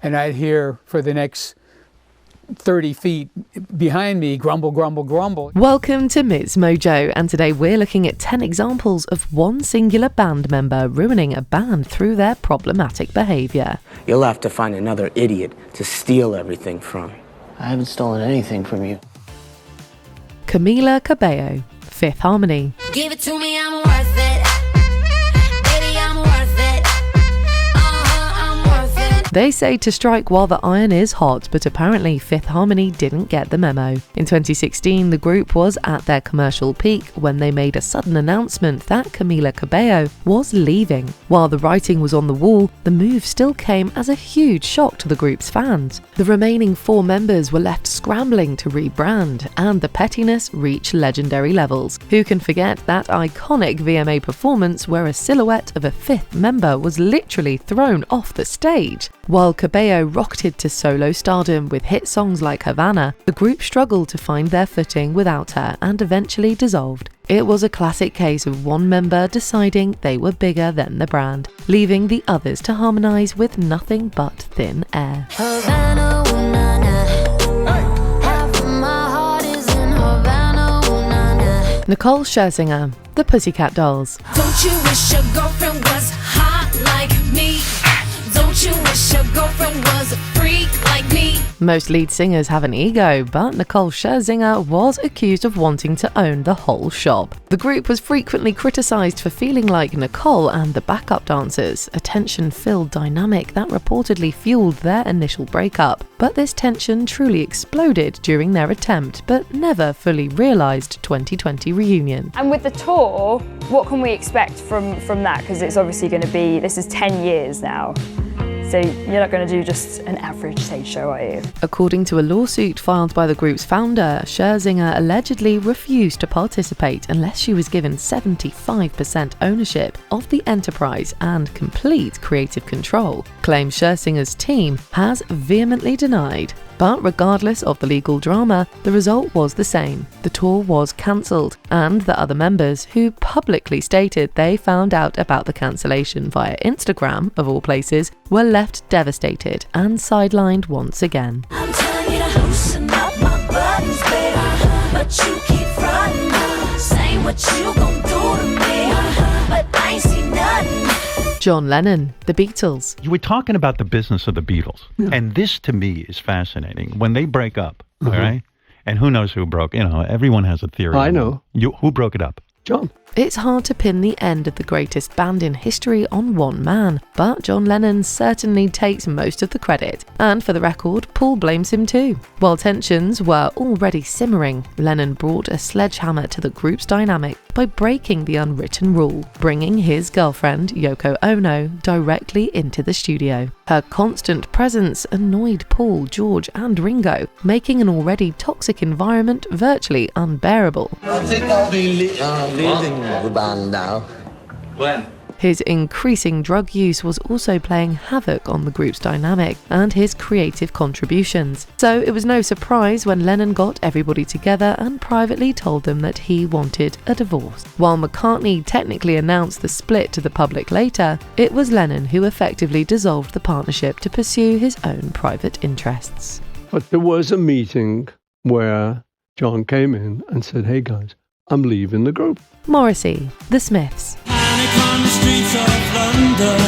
and I'd hear for the next 30 feet behind me, grumble, grumble, grumble. Welcome to MsMojo, and today we're looking at 10 examples of one singular band member ruining a band through their problematic behaviour. You'll have to find another idiot to steal everything from. I haven't stolen anything from you. Camila Cabello, Fifth Harmony. Give it to me, I'm worth it. Baby, I'm worth it. I'm worth it. They say to strike while the iron is hot, but apparently Fifth Harmony didn't get the memo. In 2016, the group was at their commercial peak when they made a sudden announcement that Camila Cabello was leaving. While the writing was on the wall, the move still came as a huge shock to the group's fans. The remaining 4 members were left scrambling to rebrand, and the pettiness reached legendary levels. Who can forget that iconic VMA performance where a silhouette of a 5th member was literally thrown off the stage? While Cabello rocketed to solo stardom with hit songs like Havana, the group struggled to find their footing without her and eventually dissolved. It was a classic case of one member deciding they were bigger than the brand, leaving the others to harmonise with nothing but thin air. Havana, ooh, na, na. Half of my heart is in Havana, ooh, na, na. Nicole Scherzinger, The Pussycat Dolls. Don't you wish your girlfriend was hot like me? Don't you wish your girlfriend was a freak like me? Most lead singers have an ego, but Nicole Scherzinger was accused of wanting to own the whole shop. The group was frequently criticised for feeling like Nicole and the backup dancers, a tension-filled dynamic that reportedly fueled their initial breakup. But this tension truly exploded during their attempt, but never fully realised 2020 reunion. And with the tour, what can we expect from that? Because it's obviously going to be, this is 10 years now. So you're not going to do just an average stage show, are you? According to a lawsuit filed by the group's founder, Scherzinger allegedly refused to participate unless she was given 75% ownership of the enterprise and complete creative control. Claims Scherzinger's team has vehemently denied. But regardless of the legal drama, the result was the same. The tour was cancelled, and the other members, who publicly stated they found out about the cancellation via Instagram, of all places, were left devastated and sidelined once again. I'm telling you to loosen up my buttons, baby, but you keep frontin', saying what you gon' do to me, but I ain't seen nothing. John Lennon, The Beatles. You were talking about the business of the Beatles, and this to me is fascinating. When they break up, all right, and who knows who broke, everyone has a theory. I know. Who broke it up? John. It's hard to pin the end of the greatest band in history on one man, but John Lennon certainly takes most of the credit. And for the record, Paul blames him too. While tensions were already simmering, Lennon brought a sledgehammer to the group's dynamic by breaking the unwritten rule, bringing his girlfriend, Yoko Ono, directly into the studio. Her constant presence annoyed Paul, George and Ringo, making an already toxic environment virtually unbearable. I think I'll be leaving the band now. When? His increasing drug use was also playing havoc on the group's dynamic and his creative contributions. So it was no surprise when Lennon got everybody together and privately told them that he wanted a divorce. While McCartney technically announced the split to the public later, it was Lennon who effectively dissolved the partnership to pursue his own private interests. But there was a meeting where John came in and said, "Hey guys, I'm leaving the group." Morrissey, The Smiths. Panic on the streets of London.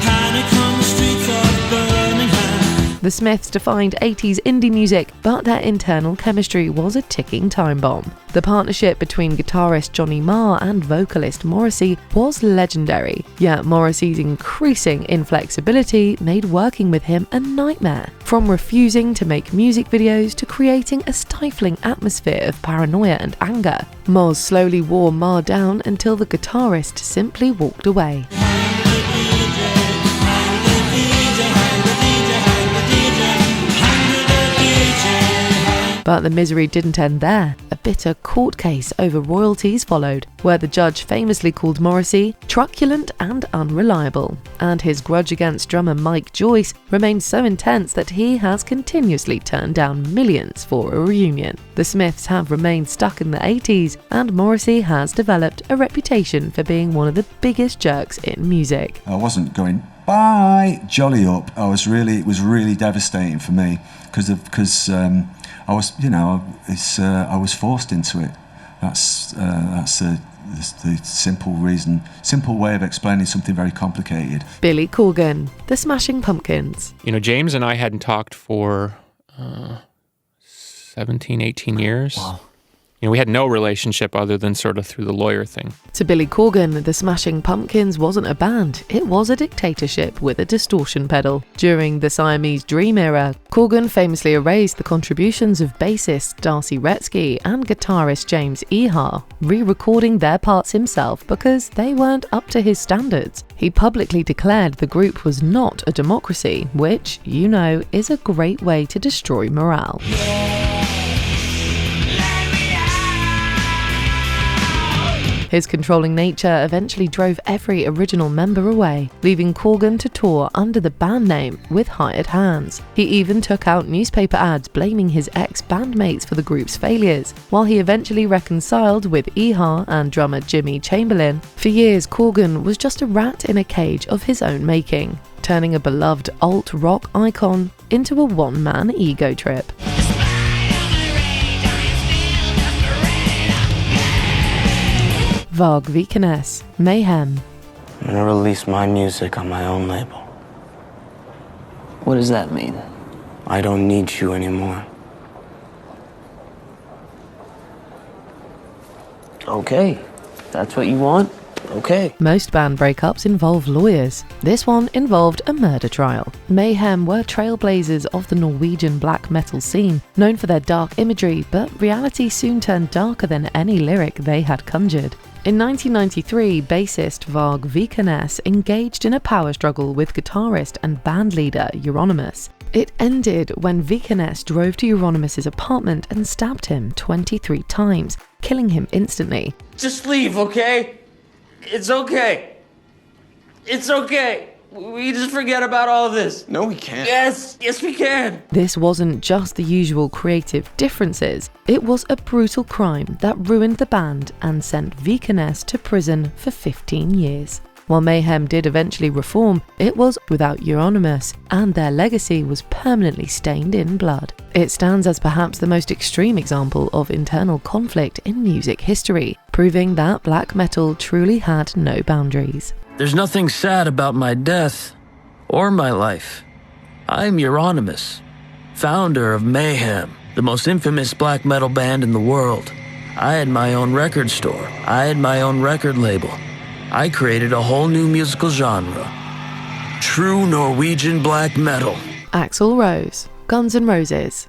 Panic on the streets of Birmingham. The Smiths defined 80s indie music, but their internal chemistry was a ticking time bomb. The partnership between guitarist Johnny Marr and vocalist Morrissey was legendary, yet Morrissey's increasing inflexibility made working with him a nightmare. From refusing to make music videos to creating a stifling atmosphere of paranoia and anger, Moz slowly wore Marr down until the guitarist simply walked away. But the misery didn't end there. A bitter court case over royalties followed, where the judge famously called Morrissey truculent and unreliable. And his grudge against drummer Mike Joyce remained so intense that he has continuously turned down millions for a reunion. The Smiths have remained stuck in the 80s, and Morrissey has developed a reputation for being one of the biggest jerks in music. I wasn't going bye, jolly up. It was really devastating for me because I was, you know, I was forced into it. That's the simple way of explaining something very complicated. Billy Corgan, The Smashing Pumpkins. You know, James and I hadn't talked for 17, 18 years. Wow. You know, we had no relationship other than sort of through the lawyer thing. To Billy Corgan, the Smashing Pumpkins wasn't a band, it was a dictatorship with a distortion pedal. During the Siamese Dream era, Corgan famously erased the contributions of bassist Darcy Retzky and guitarist James Iha, re-recording their parts himself because they weren't up to his standards. He publicly declared the group was not a democracy, which, you know, is a great way to destroy morale. His controlling nature eventually drove every original member away, leaving Corgan to tour under the band name with hired hands. He even took out newspaper ads blaming his ex-bandmates for the group's failures, while he eventually reconciled with Iha and drummer Jimmy Chamberlin. For years, Corgan was just a rat in a cage of his own making, turning a beloved alt-rock icon into a one-man ego trip. Varg Vikernes, Mayhem. I'm gonna release my music on my own label. What does that mean? I don't need you anymore. Okay, that's what you want? Okay. Most band breakups involve lawyers. This one involved a murder trial. Mayhem were trailblazers of the Norwegian black metal scene, known for their dark imagery, but reality soon turned darker than any lyric they had conjured. In 1993, bassist Varg Vikernes engaged in a power struggle with guitarist and bandleader Euronymous. It ended when Vikernes drove to Euronymous' apartment and stabbed him 23 times, killing him instantly. Just leave, okay? It's okay. It's okay. We just forget about all of this. No, we can't. Yes, we can. This wasn't just the usual creative differences, it was a brutal crime that ruined the band and sent Vikernes to prison for 15 years. While Mayhem did eventually reform, it was without Euronymous, and their legacy was permanently stained in blood. It stands as perhaps the most extreme example of internal conflict in music history, proving that black metal truly had no boundaries. There's nothing sad about my death or my life. I'm Euronymous, founder of Mayhem, the most infamous black metal band in the world. I had my own record store. I had my own record label. I created a whole new musical genre. True Norwegian black metal. Axl Rose, Guns N' Roses.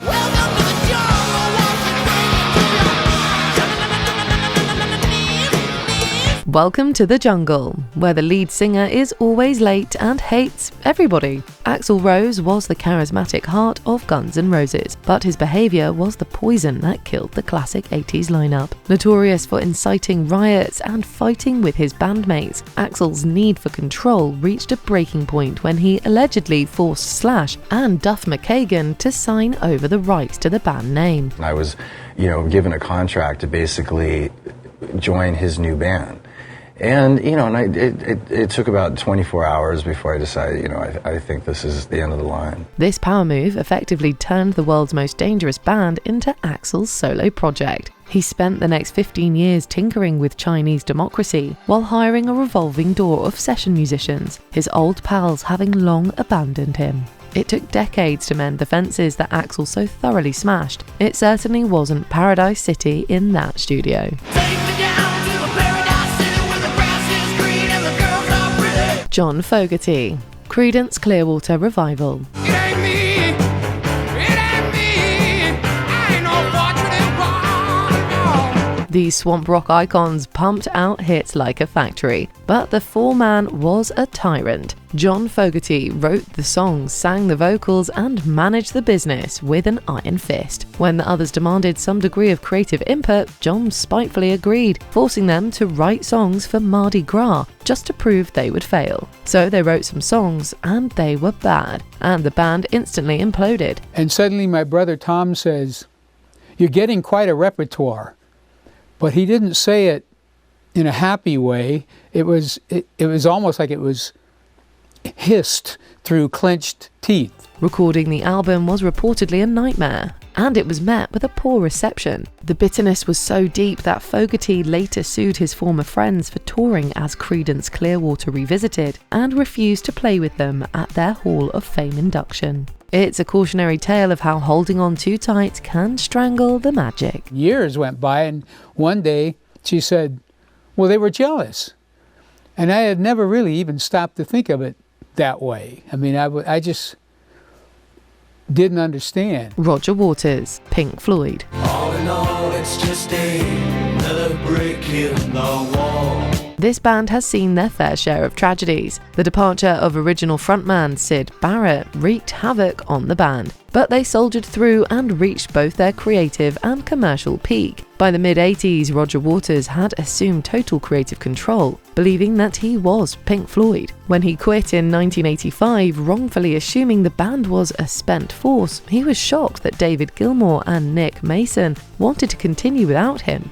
Welcome to the jungle, where the lead singer is always late and hates everybody. Axl Rose was the charismatic heart of Guns N' Roses, but his behaviour was the poison that killed the classic 80s lineup. Notorious for inciting riots and fighting with his bandmates, Axl's need for control reached a breaking point when he allegedly forced Slash and Duff McKagan to sign over the rights to the band name. I was, given a contract to basically join his new band. And, it took about 24 hours before I decided, I think this is the end of the line. This power move effectively turned the world's most dangerous band into Axl's solo project. He spent the next 15 years tinkering with Chinese democracy while hiring a revolving door of session musicians, his old pals having long abandoned him. It took decades to mend the fences that Axl so thoroughly smashed. It certainly wasn't Paradise City in that studio. John Fogerty, Creedence Clearwater Revival. These swamp rock icons pumped out hits like a factory, but the four-man was a tyrant. John Fogerty wrote the songs, sang the vocals, and managed the business with an iron fist. When the others demanded some degree of creative input, John spitefully agreed, forcing them to write songs for Mardi Gras, just to prove they would fail. So they wrote some songs, and they were bad, and the band instantly imploded. And suddenly my brother Tom says, "You're getting quite a repertoire." But he didn't say it in a happy way. It was almost like it was hissed through clenched teeth. Recording the album was reportedly a nightmare, and it was met with a poor reception. The bitterness was so deep that Fogerty later sued his former friends for touring as Creedence Clearwater Revisited and refused to play with them at their Hall of Fame induction. It's a cautionary tale of how holding on too tight can strangle the magic. Years went by, and one day she said, well, they were jealous. And I had never really even stopped to think of it that way. I mean, I just didn't understand. Roger Waters, Pink Floyd. All in all, it's just another brick in the wall. This band has seen their fair share of tragedies. The departure of original frontman Syd Barrett wreaked havoc on the band, but they soldiered through and reached both their creative and commercial peak. By the mid-80s, Roger Waters had assumed total creative control, believing that he was Pink Floyd. When he quit in 1985, wrongfully assuming the band was a spent force, he was shocked that David Gilmour and Nick Mason wanted to continue without him.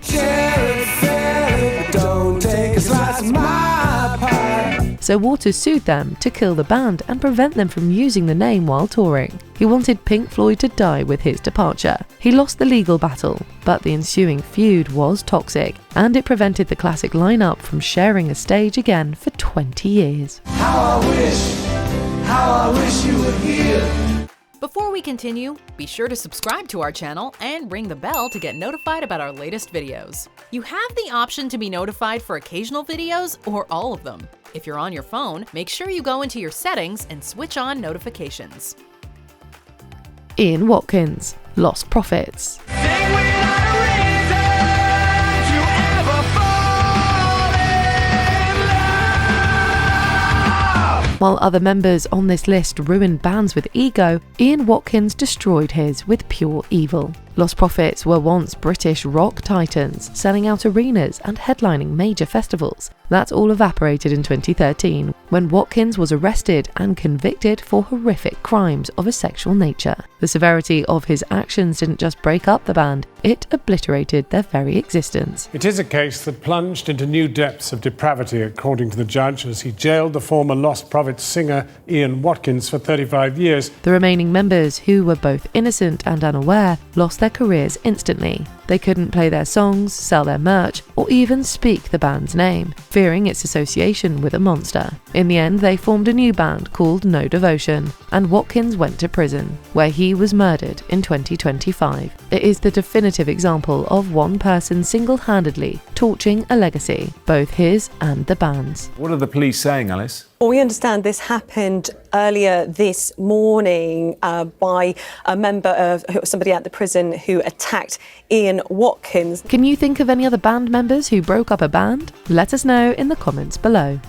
Don't take a slice of my pie. So Waters sued them to kill the band and prevent them from using the name while touring. He wanted Pink Floyd to die with his departure. He lost the legal battle, but the ensuing feud was toxic, and it prevented the classic lineup from sharing a stage again for 20 years. How I wish you were here. Before we continue, be sure to subscribe to our channel and ring the bell to get notified about our latest videos. You have the option to be notified for occasional videos or all of them. If you're on your phone, make sure you go into your settings and switch on notifications. Ian Watkins, Lost Prophets. While other members on this list ruined bands with ego, Ian Watkins destroyed his with pure evil. Lost Prophets were once British rock titans, selling out arenas and headlining major festivals. That all evaporated in 2013, when Watkins was arrested and convicted for horrific crimes of a sexual nature. The severity of his actions didn't just break up the band, it obliterated their very existence. It is a case that plunged into new depths of depravity, according to the judge, as he jailed the former Lost Prophets singer Ian Watkins for 35 years. The remaining members, who were both innocent and unaware, lost their careers instantly. They couldn't play their songs, sell their merch, or even speak the band's name, fearing its association with a monster. In the end, they formed a new band called No Devotion, and Watkins went to prison, where he was murdered in 2025. It is the definitive example of one person single-handedly torching a legacy, both his and the band's. What are the police saying, Alice? Well, we understand this happened earlier this morning by a member of somebody at the prison who attacked Ian Watkins. Can you think of any other band members who broke up a band? Let us know in the comments below.